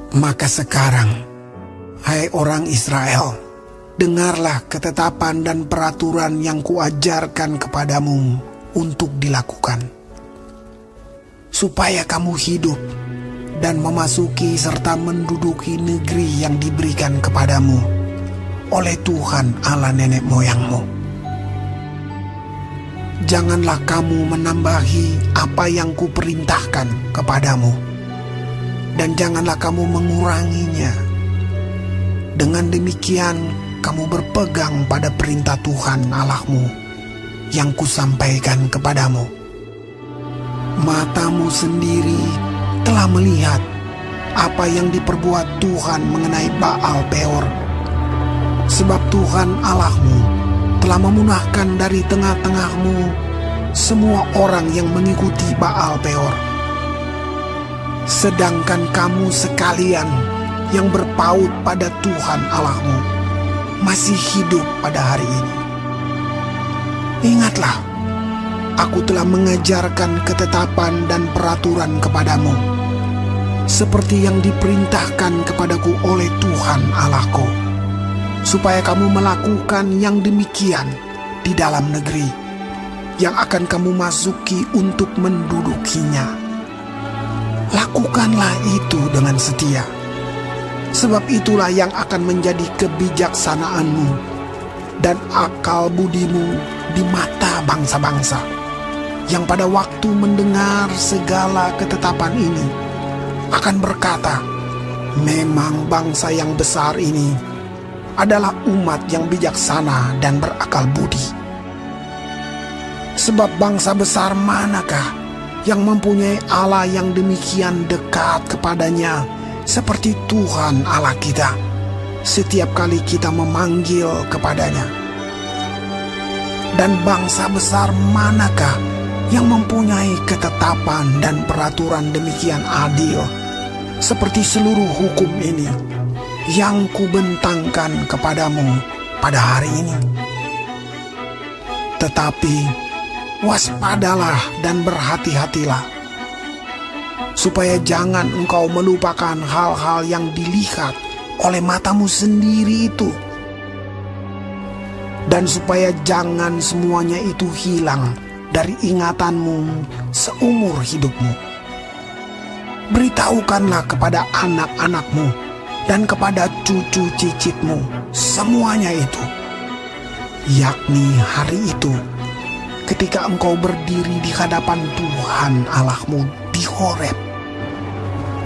Maka sekarang, hai orang Israel, dengarlah ketetapan dan peraturan yang kuajarkan kepadamu untuk dilakukan, supaya kamu hidup dan memasuki serta menduduki negeri yang diberikan kepadamu oleh Tuhan Allah nenek moyangmu. Janganlah kamu menambahi apa yang kuperintahkan kepadamu, dan janganlah kamu menguranginya. Dengan demikian kamu berpegang pada perintah Tuhan Allahmu yang kusampaikan kepadamu. Matamu sendiri telah melihat apa yang diperbuat Tuhan mengenai Baal Peor. Sebab Tuhan Allahmu telah memunahkan dari tengah-tengahmu semua orang yang mengikuti Baal Peor. Sedangkan kamu sekalian yang berpaut pada Tuhan Allahmu masih hidup pada hari ini. Ingatlah, aku telah mengajarkan ketetapan dan peraturan kepadamu, seperti yang diperintahkan kepadaku oleh Tuhan Allahku, supaya kamu melakukan yang demikian di dalam negeri yang akan kamu masuki untuk mendudukinya. Lakukanlah itu dengan setia, sebab itulah yang akan menjadi kebijaksanaanmu dan akal budimu di mata bangsa-bangsa, yang pada waktu mendengar segala ketetapan ini akan berkata, memang bangsa yang besar ini adalah umat yang bijaksana dan berakal budi. Sebab bangsa besar manakah yang mempunyai Allah yang demikian dekat kepadanya seperti Tuhan Allah kita setiap kali kita memanggil kepadanya? Dan bangsa besar manakah yang mempunyai ketetapan dan peraturan demikian adil seperti seluruh hukum ini yang kubentangkan kepadamu pada hari ini? Tetapi waspadalah dan berhati-hatilah, supaya jangan engkau melupakan hal-hal yang dilihat oleh matamu sendiri itu, dan supaya jangan semuanya itu hilang dari ingatanmu seumur hidupmu. Beritahukanlah kepada anak-anakmu dan kepada cucu cicitmu semuanya itu, yakni hari itu ketika engkau berdiri di hadapan Tuhan Allahmu di Horeb,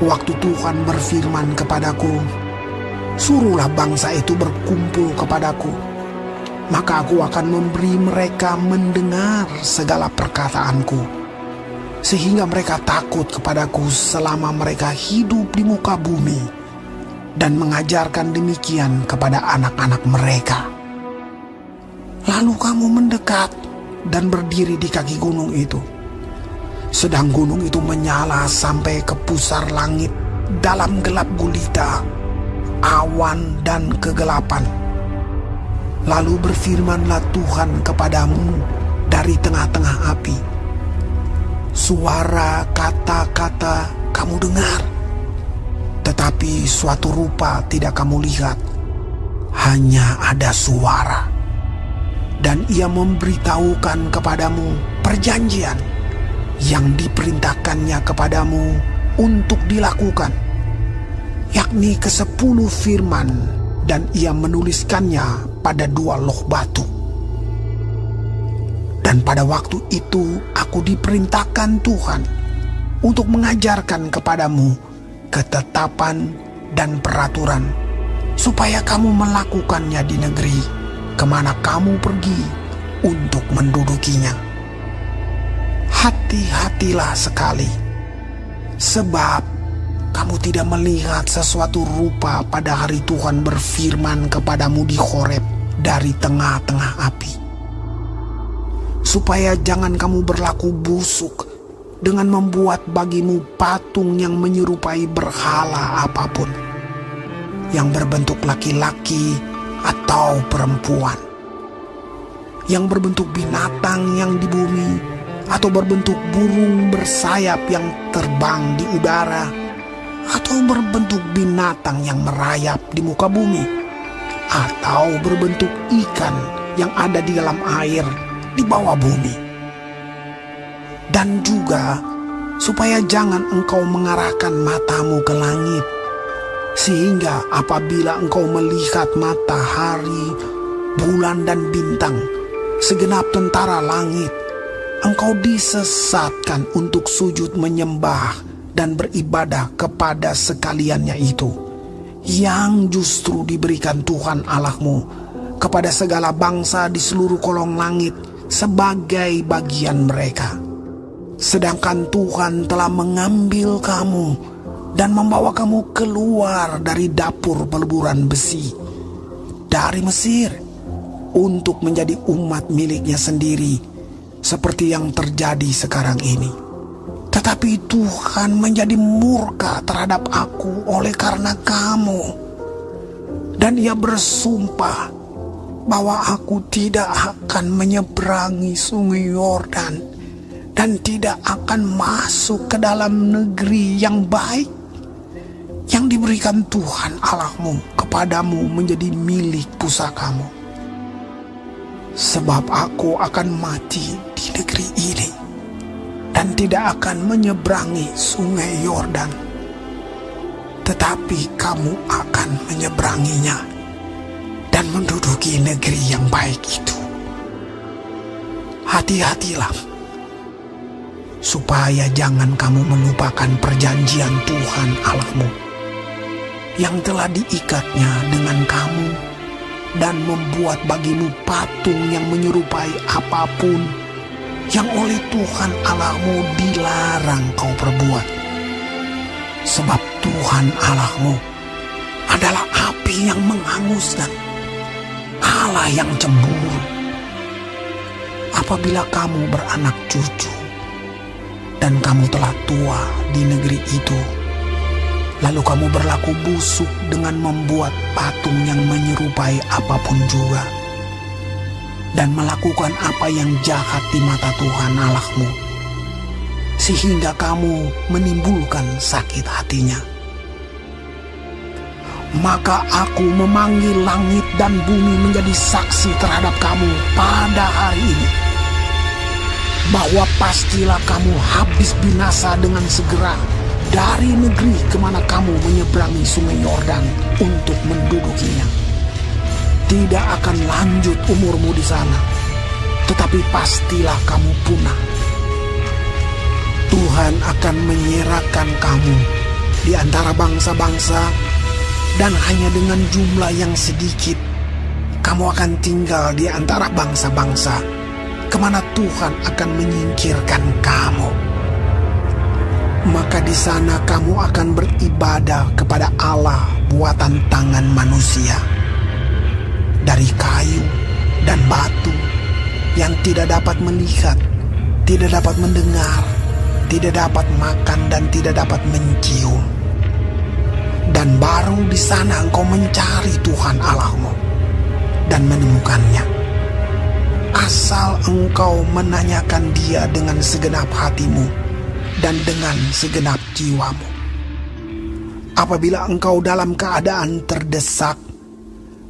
waktu Tuhan berfirman kepadaku, suruhlah bangsa itu berkumpul kepadaku, maka aku akan memberi mereka mendengar segala perkataanku, sehingga mereka takut kepadaku selama mereka hidup di muka bumi, dan mengajarkan demikian kepada anak-anak mereka. Lalu kamu mendekat dan berdiri di kaki gunung itu, sedang gunung itu menyala sampai ke pusar langit dalam gelap gulita, awan dan kegelapan. Lalu berfirmanlah Tuhan kepadamu dari tengah-tengah api. Suara kata-kata kamu dengar, tetapi suatu rupa tidak kamu lihat, hanya ada suara. Dan ia memberitahukan kepadamu perjanjian yang diperintahkannya kepadamu untuk dilakukan, yakni ke-10 firman, dan ia menuliskannya pada 2 loh batu. Dan pada waktu itu aku diperintahkan Tuhan untuk mengajarkan kepadamu ketetapan dan peraturan, supaya kamu melakukannya di negeri kemana kamu pergi untuk mendudukinya. Hati-hatilah sekali, sebab kamu tidak melihat sesuatu rupa pada hari Tuhan berfirman kepadamu di Horeb dari tengah-tengah api, supaya jangan kamu berlaku busuk dengan membuat bagimu patung yang menyerupai berhala apapun, yang berbentuk laki-laki atau perempuan, yang berbentuk binatang yang di bumi, atau berbentuk burung bersayap yang terbang di udara, atau berbentuk binatang yang merayap di muka bumi, atau berbentuk ikan yang ada di dalam air di bawah bumi. Dan juga supaya jangan engkau mengarahkan matamu ke langit, sehingga apabila engkau melihat matahari, bulan dan bintang, segenap tentara langit, engkau disesatkan untuk sujud menyembah dan beribadah kepada sekaliannya itu, yang justru diberikan Tuhan Allahmu kepada segala bangsa di seluruh kolong langit sebagai bagian mereka. Sedangkan Tuhan telah mengambil kamu dan membawa kamu keluar dari dapur peleburan besi, dari Mesir, untuk menjadi umat miliknya sendiri, seperti yang terjadi sekarang ini. Tetapi Tuhan menjadi murka terhadap aku oleh karena kamu, dan Ia bersumpah bahwa aku tidak akan menyeberangi sungai Yordan dan tidak akan masuk ke dalam negeri yang baik yang diberikan Tuhan Allahmu kepadamu menjadi milik pusakamu. Sebab aku akan mati di negeri ini dan tidak akan menyeberangi sungai Yordan, tetapi kamu akan menyeberanginya dan menduduki negeri yang baik itu. Hati-hatilah, supaya jangan kamu melupakan perjanjian Tuhan Allahmu yang telah diikatnya dengan kamu, dan membuat bagimu patung yang menyerupai apapun yang oleh Tuhan Allahmu dilarang kau perbuat. Sebab Tuhan Allahmu adalah api yang menghanguskan, Allah yang cemburu. Apabila kamu beranak cucu dan kamu telah tua di negeri itu, lalu kamu berlaku busuk dengan membuat patung yang menyerupai apapun juga, dan melakukan apa yang jahat di mata Tuhan Allahmu, sehingga kamu menimbulkan sakit hatinya, maka aku memanggil langit dan bumi menjadi saksi terhadap kamu pada hari ini, bahwa pastilah kamu habis binasa dengan segera dari negeri kemana kamu menyeberangi sungai Yordan untuk mendudukinya. Tidak akan lanjut umurmu di sana, tetapi pastilah kamu punah. Tuhan akan menyerahkan kamu di antara bangsa-bangsa, dan hanya dengan jumlah yang sedikit kamu akan tinggal di antara bangsa-bangsa kemana Tuhan akan menyingkirkan kamu. Maka di sana kamu akan beribadah kepada Allah buatan tangan manusia, dari kayu dan batu, yang tidak dapat melihat, tidak dapat mendengar, tidak dapat makan, dan tidak dapat mencium. Dan baru di sana engkau mencari Tuhan Allahmu dan menemukannya, asal engkau menanyakan Dia dengan segenap hatimu dan dengan segenap jiwamu. Apabila engkau dalam keadaan terdesak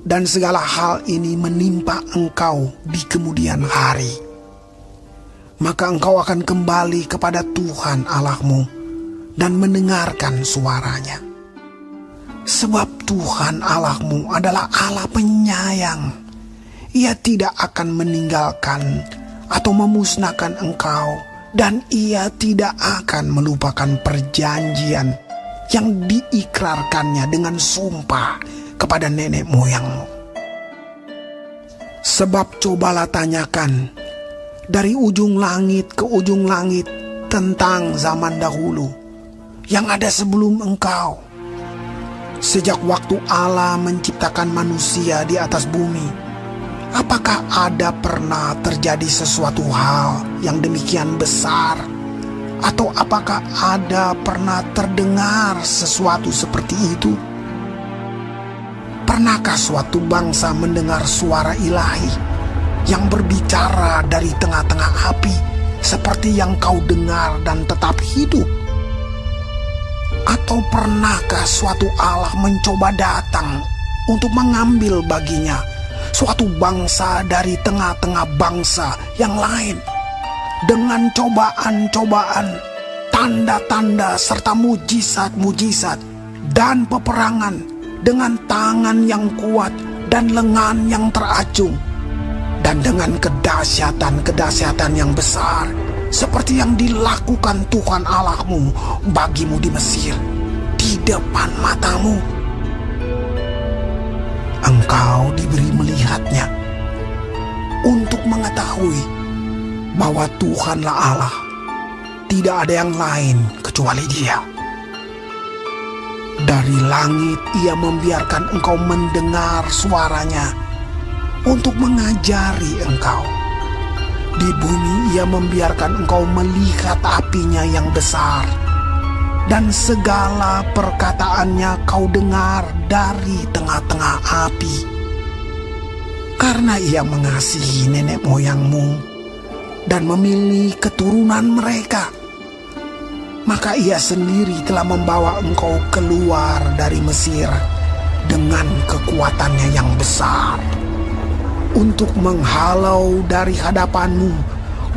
dan segala hal ini menimpa engkau di kemudian hari, maka engkau akan kembali kepada Tuhan Allahmu dan mendengarkan suaranya. Sebab Tuhan Allahmu adalah Allah penyayang. Ia tidak akan meninggalkan atau memusnahkan engkau, dan Ia tidak akan melupakan perjanjian yang diikrarkannya dengan sumpah kepada nenek moyangmu. Sebab cobalah tanyakan dari ujung langit ke ujung langit tentang zaman dahulu yang ada sebelum engkau. Sejak waktu Allah menciptakan manusia di atas bumi, apakah ada pernah terjadi sesuatu hal yang demikian besar? Atau apakah ada pernah terdengar sesuatu seperti itu? Pernahkah suatu bangsa mendengar suara ilahi yang berbicara dari tengah-tengah api seperti yang kau dengar dan tetap hidup? Atau pernahkah suatu Allah mencoba datang untuk mengambil baginya suatu bangsa dari tengah-tengah bangsa yang lain dengan cobaan-cobaan, tanda-tanda serta mujizat-mujizat dan peperangan dengan tangan yang kuat dan lengan yang teracung dan dengan kedahsyatan-kedahsyatan yang besar seperti yang dilakukan Tuhan Allahmu bagimu di Mesir di depan matamu. Engkau diberi melihatnya untuk mengetahui bahwa Tuhanlah Allah, tidak ada yang lain kecuali Dia. Dari langit Ia membiarkan engkau mendengar suaranya untuk mengajari engkau. Di bumi Ia membiarkan engkau melihat apinya yang besar, dan segala perkataannya kau dengar dari tengah-tengah api. Karena Ia mengasihi nenek moyangmu dan memilih keturunan mereka, maka Ia sendiri telah membawa engkau keluar dari Mesir dengan kekuatannya yang besar, untuk menghalau dari hadapanmu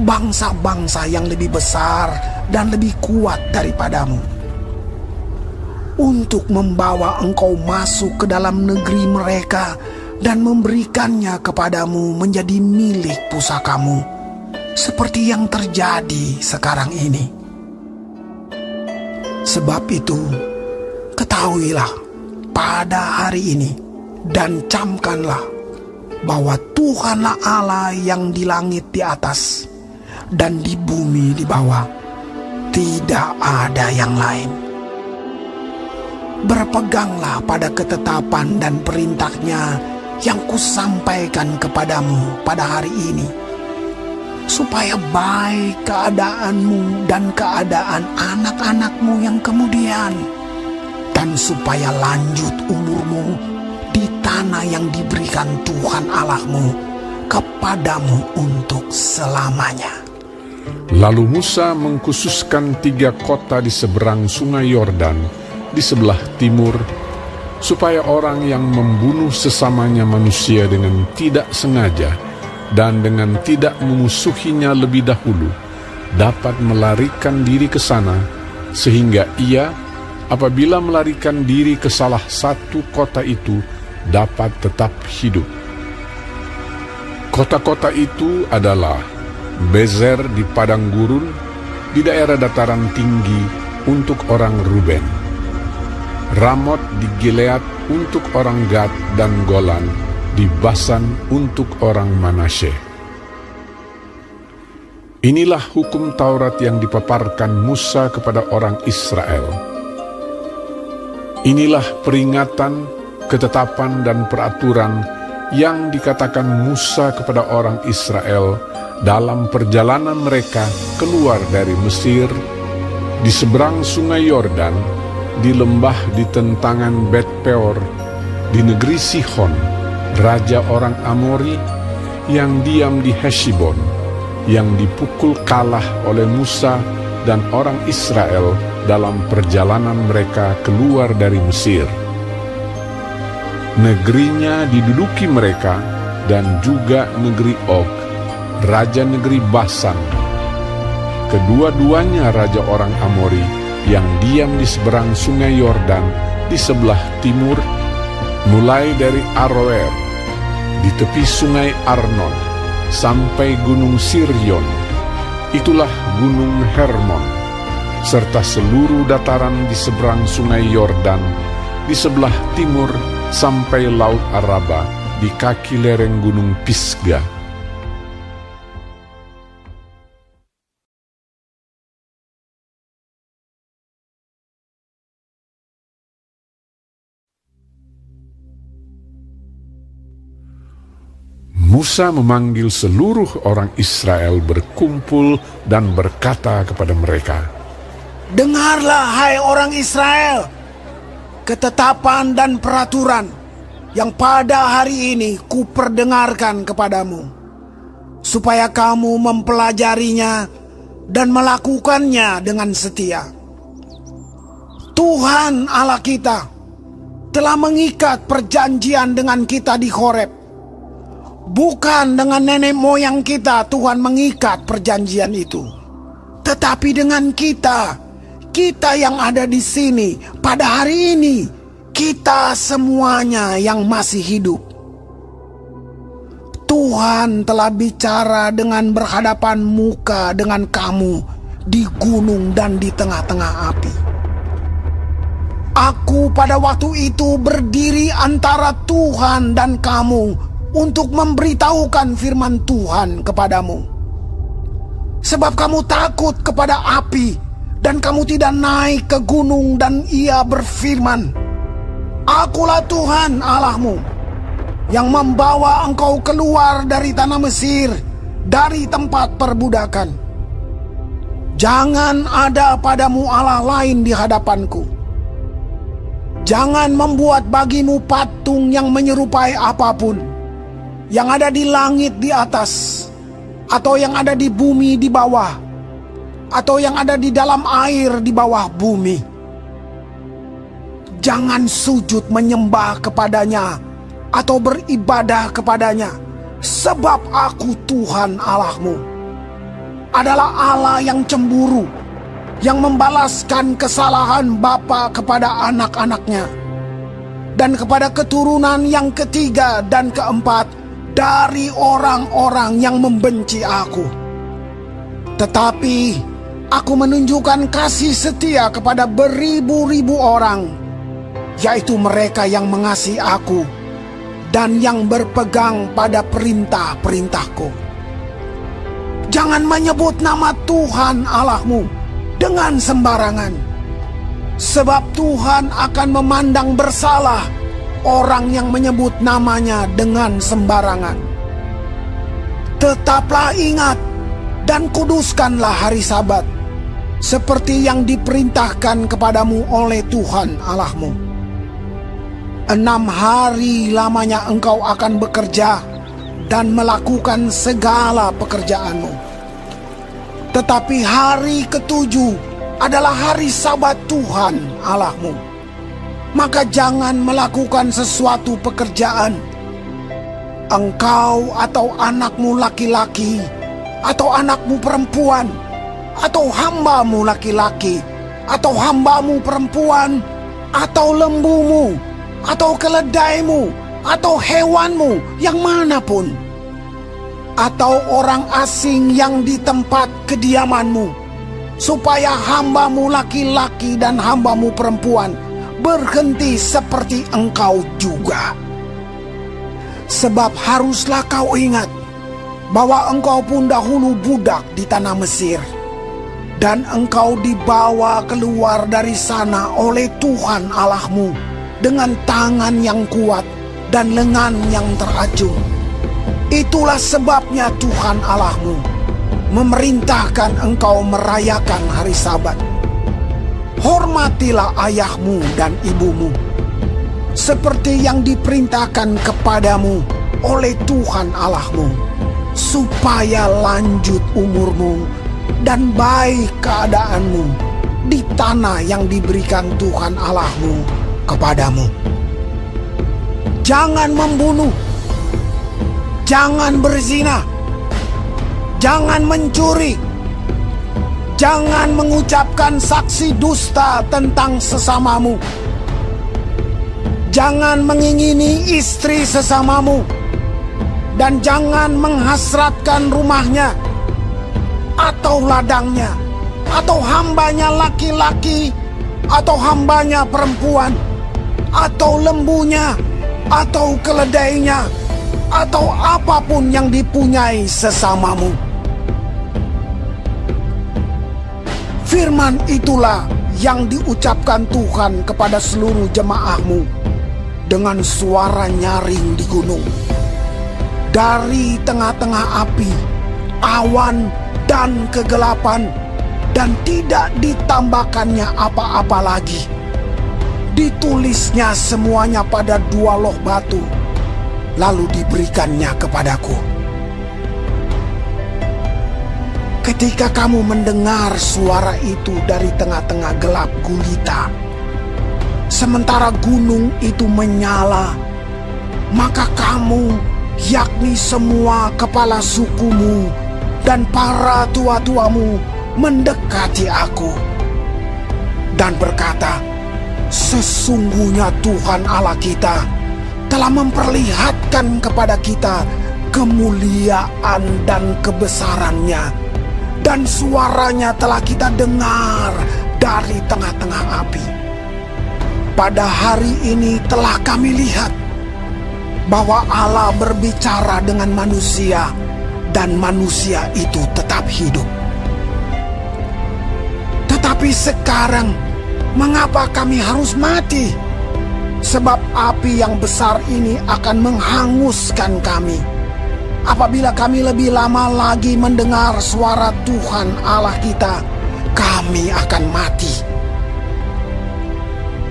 bangsa-bangsa yang lebih besar dan lebih kuat daripadamu, untuk membawa engkau masuk ke dalam negeri mereka dan memberikannya kepadamu menjadi milik pusakamu, seperti yang terjadi sekarang ini. Sebab itu, ketahuilah pada hari ini dan camkanlah bahwa Tuhanlah Allah yang di langit di atas dan di bumi di bawah, tidak ada yang lain. Berpeganglah pada ketetapan dan perintahnya yang kusampaikan kepadamu pada hari ini, supaya baik keadaanmu dan keadaan anak-anakmu yang kemudian, dan supaya lanjut umurmu di tanah yang diberikan Tuhan Allahmu kepadamu untuk selamanya. Lalu Musa mengkhususkan 3 kota di seberang sungai Yordan di sebelah timur, supaya orang yang membunuh sesamanya manusia dengan tidak sengaja dan dengan tidak memusuhinya lebih dahulu dapat melarikan diri ke sana, sehingga ia apabila melarikan diri ke salah satu kota itu dapat tetap hidup. Kota-kota itu adalah Bezer di padang gurun di daerah dataran tinggi untuk orang Ruben, Ramot di Gilead untuk orang Gad, dan Golan di Basan untuk orang Manasye. Inilah hukum Taurat yang dipaparkan Musa kepada orang Israel. Inilah peringatan, ketetapan dan peraturan yang dikatakan Musa kepada orang Israel dalam perjalanan mereka keluar dari Mesir, di seberang sungai Yordan, di lembah di tentangan Bet Peor, di negeri Sihon, raja orang Amori, yang diam di Heshbon, yang dipukul kalah oleh Musa dan orang Israel dalam perjalanan mereka keluar dari Mesir. Negerinya diduduki mereka, dan juga negeri Og, raja negeri Basan. Kedua-duanya raja orang Amori yang diam di seberang sungai Yordan di sebelah timur, mulai dari Aroer di tepi sungai Arnon sampai gunung Sirion, itulah gunung Hermon, serta seluruh dataran di seberang sungai Yordan di sebelah timur sampai Laut Araba di kaki lereng gunung Pisga. Musa memanggil seluruh orang Israel berkumpul dan berkata kepada mereka, Dengarlah hai orang Israel, ketetapan dan peraturan yang pada hari ini kuperdengarkan kepadamu, supaya kamu mempelajarinya dan melakukannya dengan setia. Tuhan Allah kita telah mengikat perjanjian dengan kita di Horeb. Bukan dengan nenek moyang kita Tuhan mengikat perjanjian itu, tetapi dengan kita yang ada di sini pada hari ini, kita semuanya yang masih hidup. Tuhan telah bicara dengan berhadapan muka dengan kamu di gunung dan di tengah-tengah api. Aku pada waktu itu berdiri antara Tuhan dan kamu untuk memberitahukan firman Tuhan kepadamu. Sebab kamu takut kepada api dan kamu tidak naik ke gunung, dan ia berfirman, Akulah Tuhan Allahmu yang membawa engkau keluar dari tanah Mesir, dari tempat perbudakan. Jangan ada padamu Allah lain di hadapanku. Jangan membuat bagimu patung yang menyerupai apapun, yang ada di langit di atas, atau yang ada di bumi di bawah, atau yang ada di dalam air di bawah bumi. Jangan sujud menyembah kepadanya atau beribadah kepadanya, sebab aku Tuhan Allahmu adalah Allah yang cemburu, yang membalaskan kesalahan bapa kepada anak-anaknya, dan kepada keturunan yang ketiga dan keempat dari orang-orang yang membenci aku. Tetapi aku menunjukkan kasih setia kepada beribu-ribu orang, yaitu mereka yang mengasihi aku dan yang berpegang pada perintah-perintahku. Jangan menyebut nama Tuhan Allahmu dengan sembarangan, sebab Tuhan akan memandang bersalah orang yang menyebut namanya dengan sembarangan. Tetaplah ingat dan kuduskanlah hari Sabat, seperti yang diperintahkan kepadamu oleh Tuhan Allahmu. 6 hari lamanya engkau akan bekerja dan melakukan segala pekerjaanmu. Tetapi hari ketujuh adalah hari Sabat Tuhan Allahmu. Maka jangan melakukan sesuatu pekerjaan, engkau atau anakmu laki-laki, atau anakmu perempuan, atau hambamu laki-laki, atau hambamu perempuan, atau lembumu, atau keledaimu, atau hewanmu yang manapun, atau orang asing yang di tempat kediamanmu, supaya hambamu laki-laki dan hambamu perempuan berhenti seperti engkau juga. Sebab haruslah kau ingat bahwa engkau pun dahulu budak di tanah Mesir, dan engkau dibawa keluar dari sana oleh Tuhan Allahmu dengan tangan yang kuat dan lengan yang teracung. Itulah sebabnya Tuhan Allahmu memerintahkan engkau merayakan hari Sabat. Hormatilah ayahmu dan ibumu, seperti yang diperintahkan kepadamu oleh Tuhan Allahmu, supaya lanjut umurmu dan baik keadaanmu di tanah yang diberikan Tuhan Allahmu kepadamu. Jangan membunuh, jangan berzina, jangan mencuri, jangan mengucapkan saksi dusta tentang sesamamu, jangan mengingini istri sesamamu, dan jangan menghasratkan rumahnya, atau ladangnya, atau hambanya laki-laki, atau hambanya perempuan, atau lembunya, atau keledainya, atau apapun yang dipunyai sesamamu. Firman itulah yang diucapkan Tuhan kepada seluruh jemaahmu dengan suara nyaring di gunung, dari tengah-tengah api, awan, dan kegelapan, dan tidak ditambahkannya apa-apa lagi. Ditulisnya semuanya pada 2 loh batu, lalu diberikannya kepadaku. Ketika kamu mendengar suara itu dari tengah-tengah gelap gulita, sementara gunung itu menyala, maka kamu, yakni semua kepala sukumu dan para tua-tuamu, mendekati aku dan berkata, sesungguhnya Tuhan Allah kita telah memperlihatkan kepada kita kemuliaan dan kebesarannya, dan suaranya telah kita dengar dari tengah-tengah api. Pada hari ini telah kami lihat bahwa Allah berbicara dengan manusia, dan manusia itu tetap hidup. Tetapi sekarang, mengapa kami harus mati? Sebab api yang besar ini akan menghanguskan kami apabila kami lebih lama lagi mendengar suara Tuhan Allah kita, kami akan mati.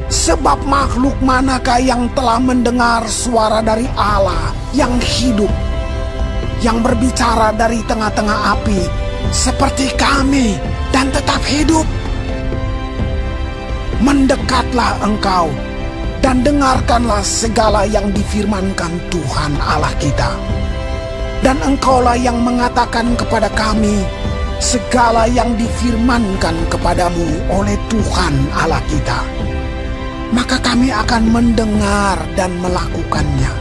Sebab makhluk manakah yang telah mendengar suara dari Allah yang hidup, yang berbicara dari tengah-tengah api seperti kami dan tetap hidup? Mendekatlah engkau dan dengarkanlah segala yang difirmankan Tuhan Allah kita. Dan engkaulah yang mengatakan kepada kami segala yang difirmankan kepadamu oleh Tuhan Allah kita. Maka kami akan mendengar dan melakukannya.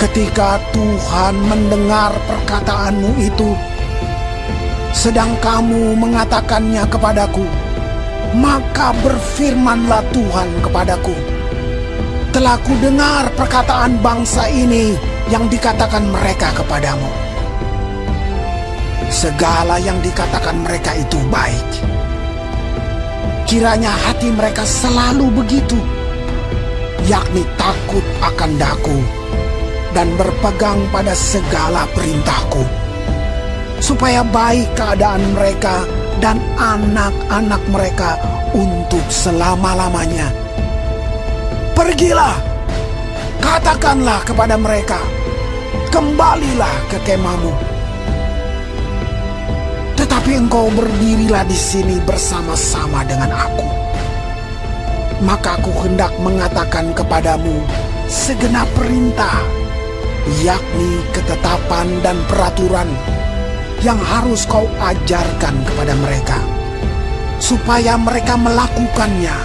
Ketika Tuhan mendengar perkataanmu itu, sedang kamu mengatakannya kepadaku, maka berfirmanlah Tuhan kepadaku, telah kudengar perkataan bangsa ini yang dikatakan mereka kepadamu. Segala yang dikatakan mereka itu baik. Kiranya hati mereka selalu begitu, yakni takut akan daku dan berpegang pada segala perintahku, supaya baik keadaan mereka dan anak-anak mereka untuk selama-lamanya. Pergilah, katakanlah kepada mereka, kembalilah ke kemahmu. Tetapi engkau berdirilah di sini bersama-sama dengan aku. Maka aku hendak mengatakan kepadamu segenap perintah, yakni ketetapan dan peraturan yang harus kau ajarkan kepada mereka, supaya mereka melakukannya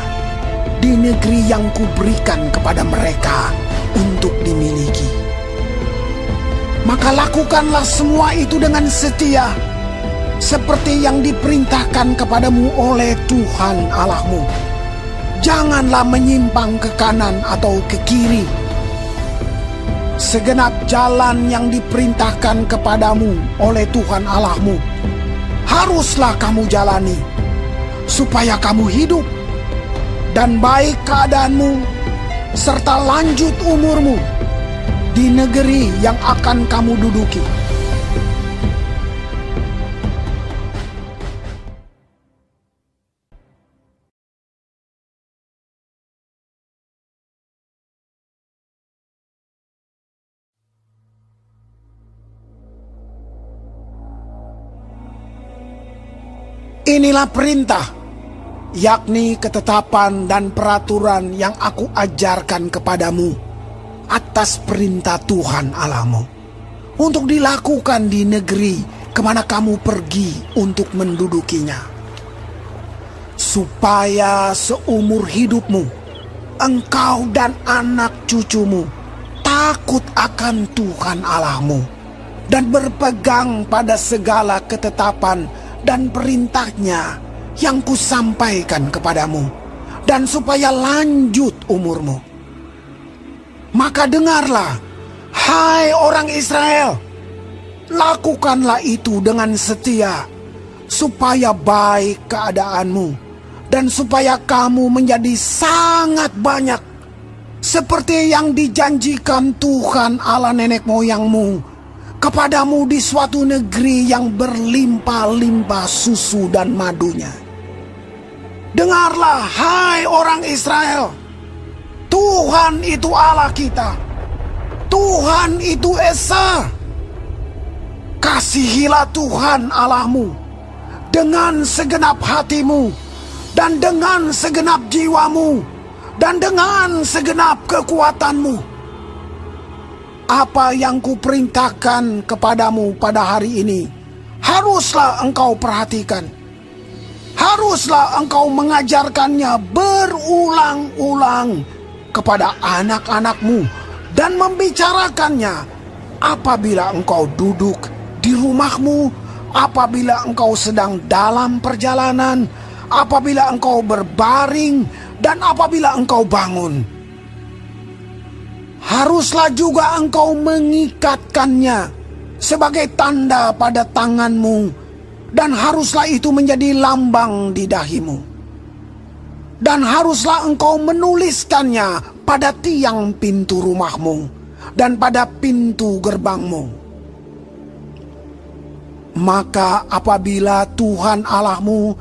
di negeri yang kuberikan kepada mereka untuk dimiliki. Maka lakukanlah semua itu dengan setia, seperti yang diperintahkan kepadamu oleh Tuhan Allahmu. Janganlah menyimpang ke kanan atau ke kiri. Segenap jalan yang diperintahkan kepadamu oleh Tuhan Allahmu haruslah kamu jalani, supaya kamu hidup dan baik keadaanmu serta lanjut umurmu di negeri yang akan kamu duduki. Inilah perintah, yakni ketetapan dan peraturan yang aku ajarkan kepadamu atas perintah Tuhan Allahmu, untuk dilakukan di negeri kemana kamu pergi untuk mendudukinya, supaya seumur hidupmu engkau dan anak cucumu takut akan Tuhan Allahmu dan berpegang pada segala ketetapan dan perintahnya yang kusampaikan kepadamu, dan supaya lanjut umurmu. Maka dengarlah, hai orang Israel, lakukanlah itu dengan setia, supaya baik keadaanmu, dan supaya kamu menjadi sangat banyak, seperti yang dijanjikan Tuhan Allah nenek moyangmu kepadamu di suatu negeri yang berlimpah-limpah susu dan madunya. Dengarlah, hai orang Israel, Tuhan itu Allah kita, Tuhan itu Esa. Kasihilah Tuhan Allahmu dengan segenap hatimu, dan dengan segenap jiwamu, dan dengan segenap kekuatanmu. Apa yang kuperintahkan kepadamu pada hari ini, haruslah engkau perhatikan. Haruslah engkau mengajarkannya berulang-ulang kepada anak-anakmu dan membicarakannya apabila engkau duduk di rumahmu, apabila engkau sedang dalam perjalanan, apabila engkau berbaring, dan apabila engkau bangun. Haruslah juga engkau mengikatkannya sebagai tanda pada tanganmu, dan haruslah itu menjadi lambang di dahimu. Dan haruslah engkau menuliskannya pada tiang pintu rumahmu dan pada pintu gerbangmu. Maka apabila Tuhan Allahmu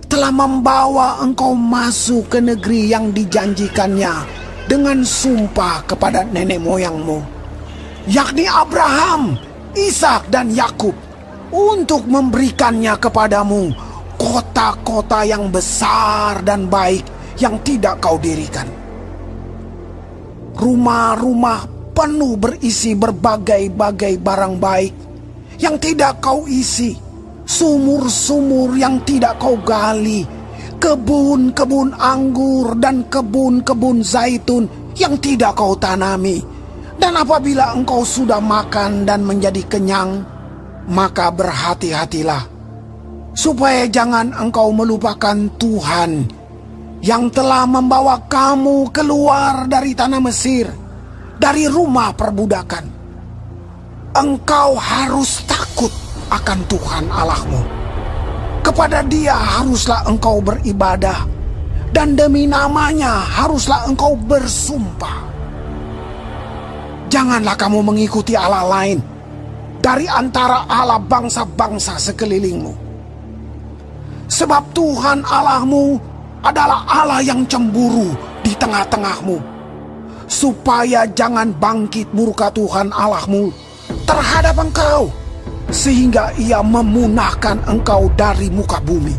telah membawa engkau masuk ke negeri yang dijanjikannya dengan sumpah kepada nenek moyangmu, yakni Abraham, Ishak dan Yakub, untuk memberikannya kepadamu kota-kota yang besar dan baik yang tidak kau dirikan. Rumah-rumah penuh berisi berbagai-bagai barang baik yang tidak kau isi, sumur-sumur yang tidak kau gali, kebun-kebun anggur dan kebun-kebun zaitun yang tidak kau tanami. Dan apabila engkau sudah makan dan menjadi kenyang, maka berhati-hatilah, supaya jangan engkau melupakan Tuhan yang telah membawa kamu keluar dari tanah Mesir, dari rumah perbudakan. Engkau harus takut akan Tuhan Allahmu. Kepada Dia haruslah engkau beribadah, dan demi namanya haruslah engkau bersumpah. Janganlah kamu mengikuti Allah lain dari antara Allah bangsa-bangsa sekelilingmu. Sebab Tuhan Allahmu adalah Allah yang cemburu di tengah-tengahmu, supaya jangan bangkit murka Tuhan Allahmu terhadap engkau, sehingga Ia memunahkan engkau dari muka bumi.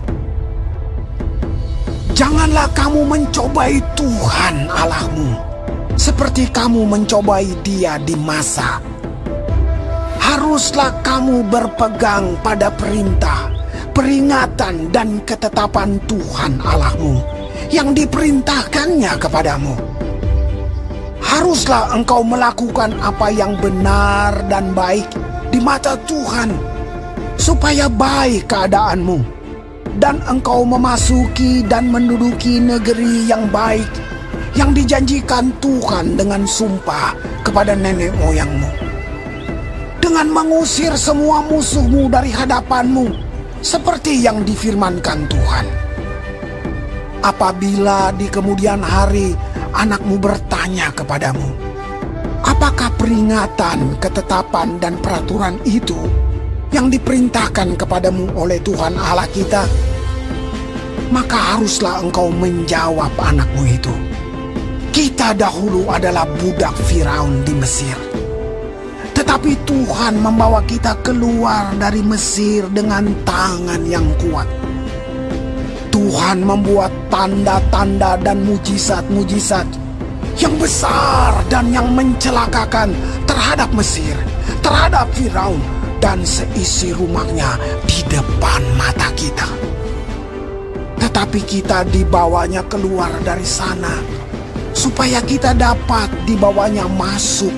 Janganlah kamu mencobai Tuhan Allahmu seperti kamu mencobai Dia di masa. Haruslah kamu berpegang pada perintah, peringatan dan ketetapan Tuhan Allahmu yang diperintahkannya kepadamu. Haruslah engkau melakukan apa yang benar dan baik di mata Tuhan, supaya baik keadaanmu, dan engkau memasuki dan menduduki negeri yang baik yang dijanjikan Tuhan dengan sumpah kepada nenek moyangmu, dengan mengusir semua musuhmu dari hadapanmu, seperti yang difirmankan Tuhan. Apabila di kemudian hari anakmu bertanya kepadamu, apakah peringatan, ketetapan, dan peraturan itu yang diperintahkan kepadamu oleh Tuhan Allah kita, maka haruslah engkau menjawab anakmu itu, kita dahulu adalah budak Firaun di Mesir, tetapi Tuhan membawa kita keluar dari Mesir dengan tangan yang kuat. Tuhan membuat tanda-tanda dan mujizat-mujizat yang besar dan yang mencelakakan terhadap Mesir, terhadap Firaun dan seisi rumahnya di depan mata kita. Tetapi kita dibawanya keluar dari sana, supaya kita dapat dibawanya masuk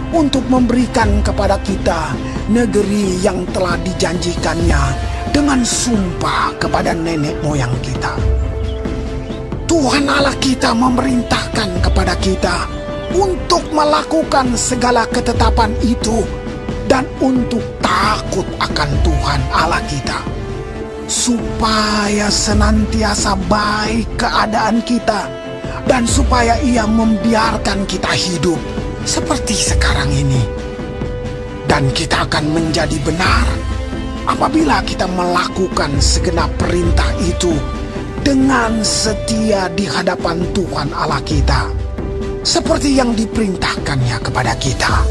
untuk memberikan kepada kita negeri yang telah dijanjikannya dengan sumpah kepada nenek moyang kita. Tuhan Allah kita memerintahkan kepada kita untuk melakukan segala ketetapan itu dan untuk takut akan Tuhan Allah kita, supaya senantiasa baik keadaan kita dan supaya Ia membiarkan kita hidup seperti sekarang ini. Dan kita akan menjadi benar apabila kita melakukan segenap perintah itu dengan setia di hadapan Tuhan Allah kita, seperti yang diperintahkannya kepada kita.